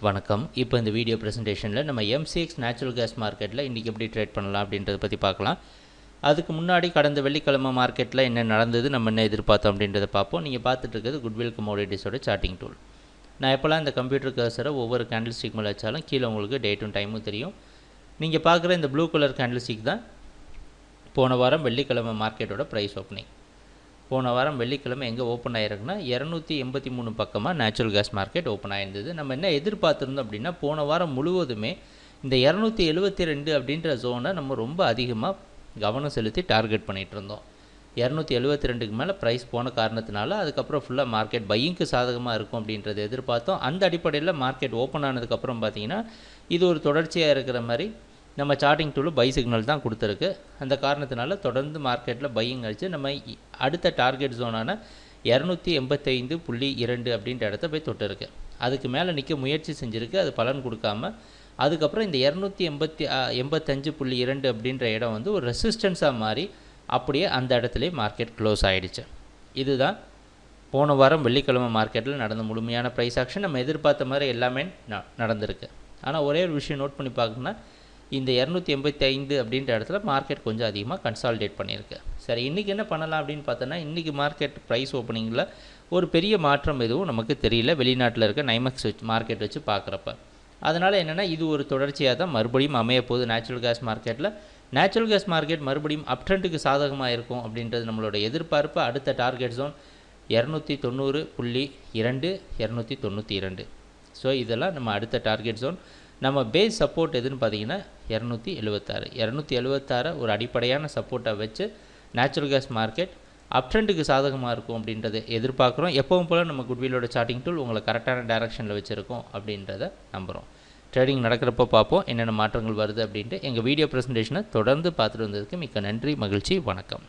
வணக்கம். இப்போ இந்த வீடியோ ப்ரெசன்டேஷனில் நம்ம எம்சிஎக்ஸ் நேச்சுரல் கேஸ் மார்க்கெட்டில் இன்றைக்கி எப்படி ட்ரேட் பண்ணலாம் அப்படின்றத பற்றி பார்க்கலாம். அதுக்கு முன்னாடி கடந்த வெள்ளிக்கிழமை மார்க்கெட்டில் என்ன நடந்தது, நம்ம என்ன எதிர்பார்த்தோம் அப்படின்றத பார்ப்போம். நீங்கள் பார்த்துட்டு இருக்கிறது குட்வில் கமோடிட்டிஸோட சார்ட்டிங் டூல். நான் எப்போல்லாம் இந்த கம்ப்யூட்டர் கர்சரை ஒவ்வொரு கேண்டில் ஸ்டிக் மேலே வச்சாலும் கீழே உங்களுக்கு டேட்டும் டைமும் தெரியும். நீங்கள் பார்க்குற இந்த ப்ளூ கலர் கேண்டில் ஸ்டிக் தான் போன வாரம் வெள்ளிக்கிழமை மார்க்கெட்டோட ப்ரைஸ் ஓப்பனிங். போன வாரம் வெள்ளிக்கிழமை எங்கே ஓப்பன் ஆகிருக்குன்னா 283 பக்கமாக நேச்சுரல் கேஸ் மார்க்கெட் ஓப்பன் ஆகிருந்தது. நம்ம என்ன எதிர்பார்த்துருந்தோம் அப்படின்னா, போன வாரம் முழுவதுமே இந்த 272 அப்படின்ற ஜோனை நம்ம ரொம்ப அதிகமாக கவனம் செலுத்தி டார்கெட் பண்ணிகிட்டு இருந்தோம். 272க்கு மேலே ப்ரைஸ் போன காரணத்தினால அதுக்கப்புறம் ஃபுல்லாக மார்க்கெட் பையிங்க்கு சாதகமாக இருக்கும் அப்படின்றத எதிர்பார்த்தோம். அந்த அடிப்படையில் மார்க்கெட் ஓப்பன் ஆனதுக்கப்புறம் பார்த்திங்கன்னா இது ஒரு தொடர்ச்சியாக இருக்கிற மாதிரி நம்ம சார்ட்டிங் டூலு பை சிக்னல் தான் கொடுத்துருக்கு. அந்த காரணத்தினால தொடர்ந்து மார்க்கெட்டில் பையிங் அடித்து நம்ம அடுத்த டார்கெட் ஜோனான 285.2 அப்படின்ற இடத்த போய் தொட்டிருக்கு. அதுக்கு மேலே நிற்க முயற்சி செஞ்சுருக்கு, அது பலன் கொடுக்காம அதுக்கப்புறம் இந்த 285.2 அப்படின்ற இடம் வந்து ஒரு ரெசிஸ்டன்ஸாக மாறி அப்படியே அந்த இடத்துலேயே மார்க்கெட் க்ளோஸ் ஆகிடுச்சு. இதுதான் போன வாரம் வெள்ளிக்கிழமை மார்க்கெட்டில் நடந்த முழுமையான ப்ரைஸ் ஆக்ஷன். நம்ம எதிர்பார்த்த மாதிரி எல்லாமே நடந்திருக்கு. ஆனால் ஒரே ஒரு விஷயம் நோட் பண்ணி பார்க்கணுன்னா, இந்த 285 அப்படின்ற இடத்துல மார்க்கெட் கொஞ்சம் அதிகமாக கன்சாலிடேட் பண்ணியிருக்கு. சரி, இன்றைக்கி என்ன பண்ணலாம் அப்படின்னு பார்த்தோன்னா, இன்றைக்கி மார்க்கெட் ப்ரைஸ் ஓப்பனிங்கில் ஒரு பெரிய மாற்றம் எதுவும் நமக்கு தெரியல, வெளிநாட்டில் இருக்க நைமக்ஸ் மார்க்கெட் வச்சு பார்க்குறப்ப. அதனால் என்னென்னா, இது ஒரு தொடர்ச்சியாக தான் மறுபடியும் அமைய போகுது நேச்சுரல் கேஸ் மார்க்கெட்டில். நேச்சுரல் கேஸ் மார்க்கெட் மறுபடியும் அப் ட்ரெண்டுக்கு சாதகமாக இருக்கும் அப்படின்றது நம்மளோட எதிர்பார்ப்பு. அடுத்த டார்கெட் ஜோன் 290.2 292. ஸோ இதெல்லாம் நம்ம அடுத்த டார்கெட் ஜோன். நம்ம பேஸ் சப்போர்ட் எதுன்னு பார்த்தீங்கன்னா 276 ஒரு அடிப்படையான சப்போர்ட்டை வச்சு நேச்சுரல் கேஸ் மார்க்கெட் அப் ட்ரெண்டுக்கு சாதகமாக இருக்கும் அப்படின்றத எதிர்பார்க்குறோம். எப்பவும் போல் நம்ம குட்விலோட சார்ட்டிங் டூல் உங்களை கரெக்டான டைரக்ஷனில் வச்சுருக்கோம் அப்படின்றத நம்புகிறோம். ட்ரேடிங் நடக்கிறப்போ பார்ப்போம் என்னென்ன மாற்றங்கள் வருது அப்படின்ட்டு. எங்கள் வீடியோ ப்ரெசன்டேஷனை தொடர்ந்து பார்த்துட்டு வந்ததுக்கு மிக்க நன்றி, மகிழ்ச்சி, வணக்கம்.